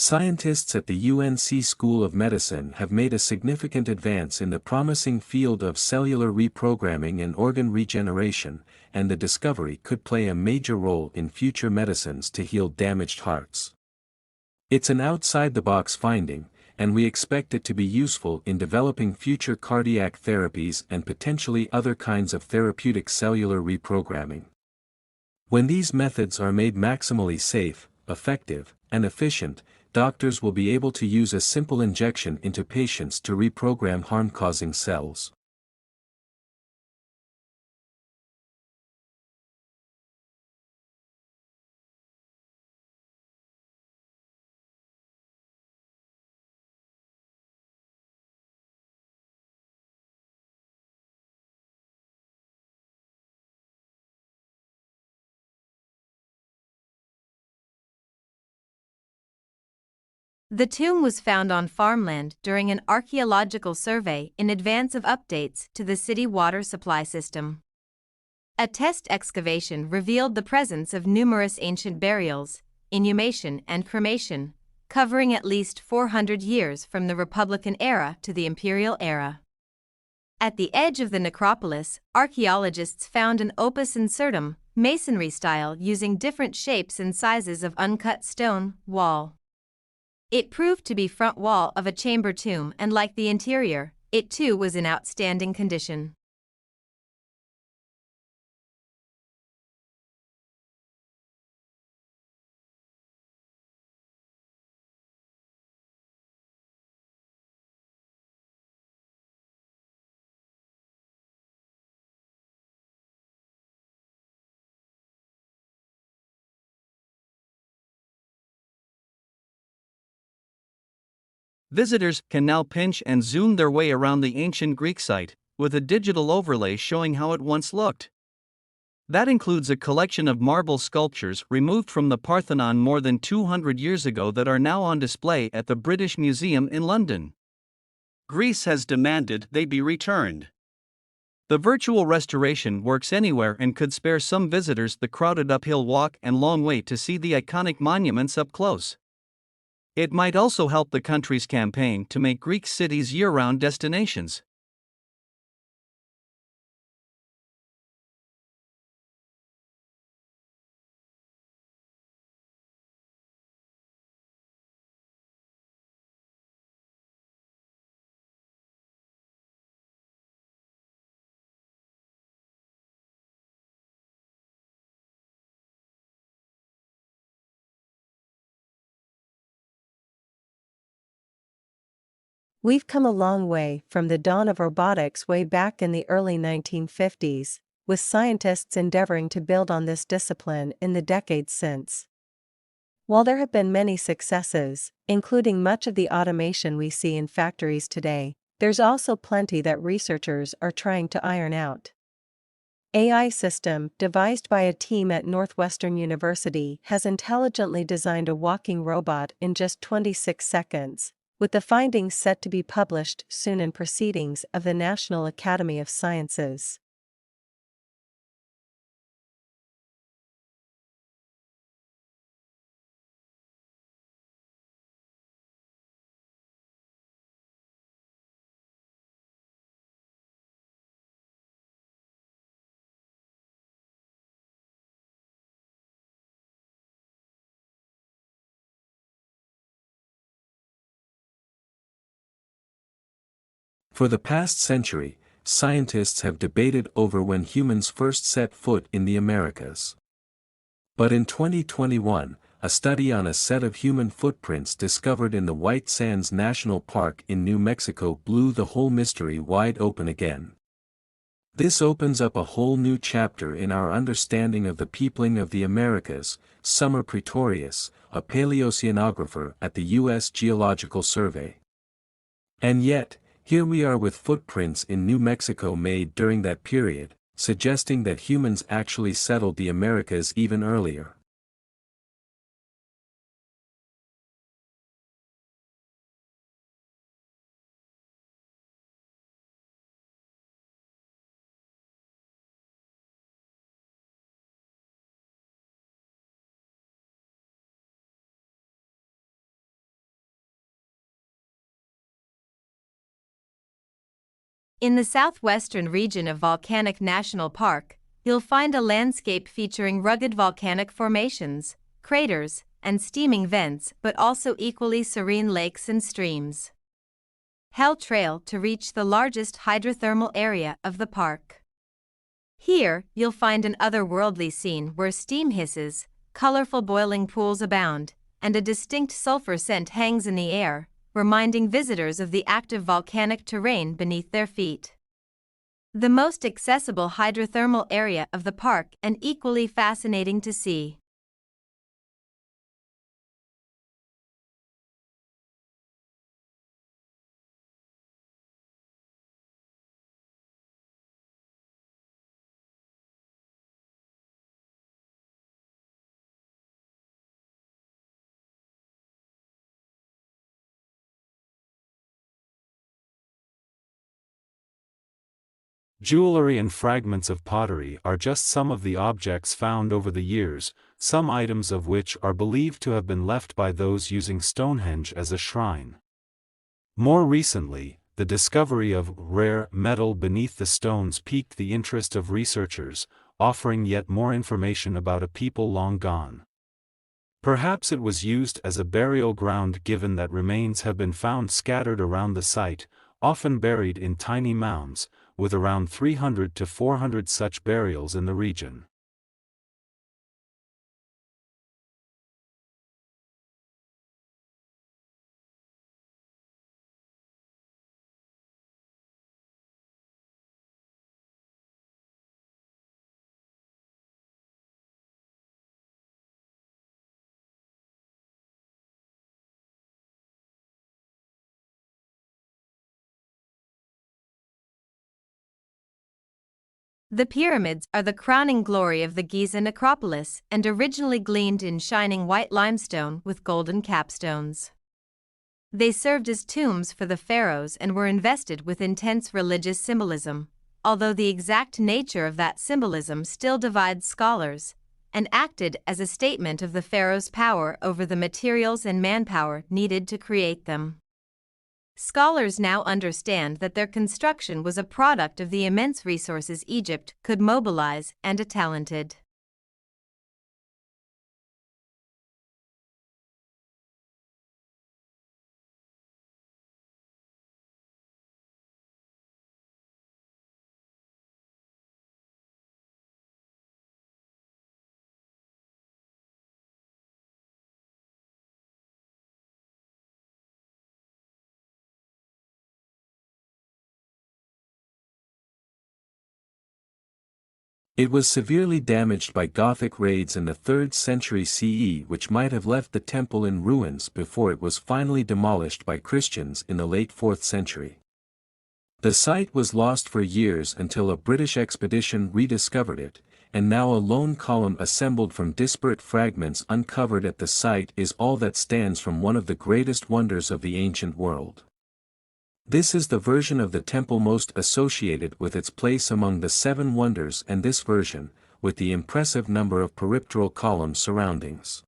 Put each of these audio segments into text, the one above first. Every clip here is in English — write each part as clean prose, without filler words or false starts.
Scientists at the UNC School of Medicine have made a significant advance in the promising field of cellular reprogramming and organ regeneration, and the discovery could play a major role in future medicines to heal damaged hearts. It's an outside-the-box finding, and we expect it to be useful in developing future cardiac therapies and potentially other kinds of therapeutic cellular reprogramming. When these methods are made maximally safe, effective, and efficient, doctors will be able to use a simple injection into patients to reprogram harm-causing cells. The tomb was found on farmland during an archaeological survey in advance of updates to the city water supply system. A test excavation revealed the presence of numerous ancient burials, inhumation and cremation, covering at least 400 years from the Republican era to the Imperial era. At the edge of the necropolis, archaeologists found an opus incertum, masonry style using different shapes and sizes of uncut stone wall. It proved to be front wall of a chamber tomb, and like the interior, it too was in outstanding condition. Visitors can now pinch and zoom their way around the ancient Greek site, with a digital overlay showing how it once looked. That includes a collection of marble sculptures removed from the Parthenon more than 200 years ago that are now on display at the British Museum in London. Greece has demanded they be returned. The virtual restoration works anywhere and could spare some visitors the crowded uphill walk and long wait to see the iconic monuments up close. It might also help the country's campaign to make Greek cities year-round destinations. We've come a long way from the dawn of robotics way back in the early 1950s, with scientists endeavoring to build on this discipline in the decades since. While there have been many successes, including much of the automation we see in factories today, there's also plenty that researchers are trying to iron out. AI system devised by a team at Northwestern University has intelligently designed a walking robot in just 26 seconds, with the findings set to be published soon in Proceedings of the National Academy of Sciences. For the past century, scientists have debated over when humans first set foot in the Americas. But in 2021, a study on a set of human footprints discovered in the White Sands National Park in New Mexico blew the whole mystery wide open again. This opens up a whole new chapter in our understanding of the peopling of the Americas. Summer Pretorius, a paleoceanographer at the U.S. Geological Survey. And yet, here we are with footprints in New Mexico made during that period, suggesting that humans actually settled the Americas even earlier. In the southwestern region of Volcanic National Park, you'll find a landscape featuring rugged volcanic formations, craters, and steaming vents, but also equally serene lakes and streams. Hell Trail to reach the largest hydrothermal area of the park. Here, you'll find an otherworldly scene where steam hisses, colorful boiling pools abound, and a distinct sulfur scent hangs in the air, reminding visitors of the active volcanic terrain beneath their feet. The most accessible hydrothermal area of the park and equally fascinating to see. Jewelry and fragments of pottery are just some of the objects found over the years, some items of which are believed to have been left by those using Stonehenge as a shrine. More recently, the discovery of rare metal beneath the stones piqued the interest of researchers, offering yet more information about a people long gone. Perhaps it was used as a burial ground, given that remains have been found scattered around the site, often buried in tiny mounds, with around 300 to 400 such burials in the region. The pyramids are the crowning glory of the Giza necropolis and originally gleaned in shining white limestone with golden capstones. They served as tombs for the pharaohs and were invested with intense religious symbolism, although the exact nature of that symbolism still divides scholars, and acted as a statement of the pharaoh's power over the materials and manpower needed to create them. Scholars now understand that their construction was a product of the immense resources Egypt could mobilize and a talented. It was severely damaged by Gothic raids in the 3rd century CE, which might have left the temple in ruins before it was finally demolished by Christians in the late 4th century. The site was lost for years until a British expedition rediscovered it, and now a lone column assembled from disparate fragments uncovered at the site is all that stands from one of the greatest wonders of the ancient world. This is the version of the temple most associated with its place among the 7 wonders, and this version, with the impressive number of peripteral column surroundings.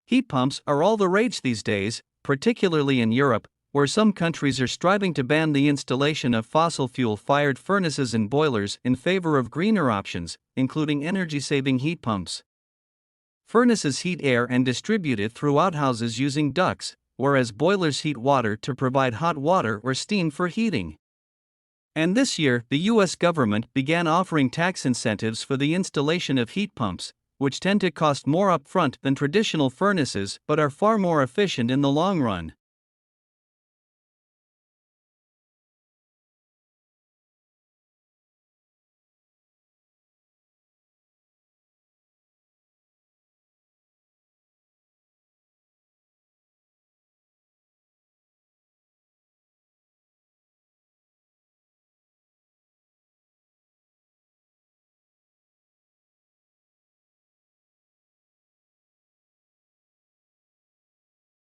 Heat pumps are all the rage these days, particularly in Europe, where some countries are striving to ban the installation of fossil fuel-fired furnaces and boilers in favor of greener options, including energy-saving heat pumps. Furnaces heat air and distribute it throughout houses using ducts, whereas boilers heat water to provide hot water or steam for heating. And this year, the US government began offering tax incentives for the installation of heat pumps, which tend to cost more upfront than traditional furnaces but are far more efficient in the long run.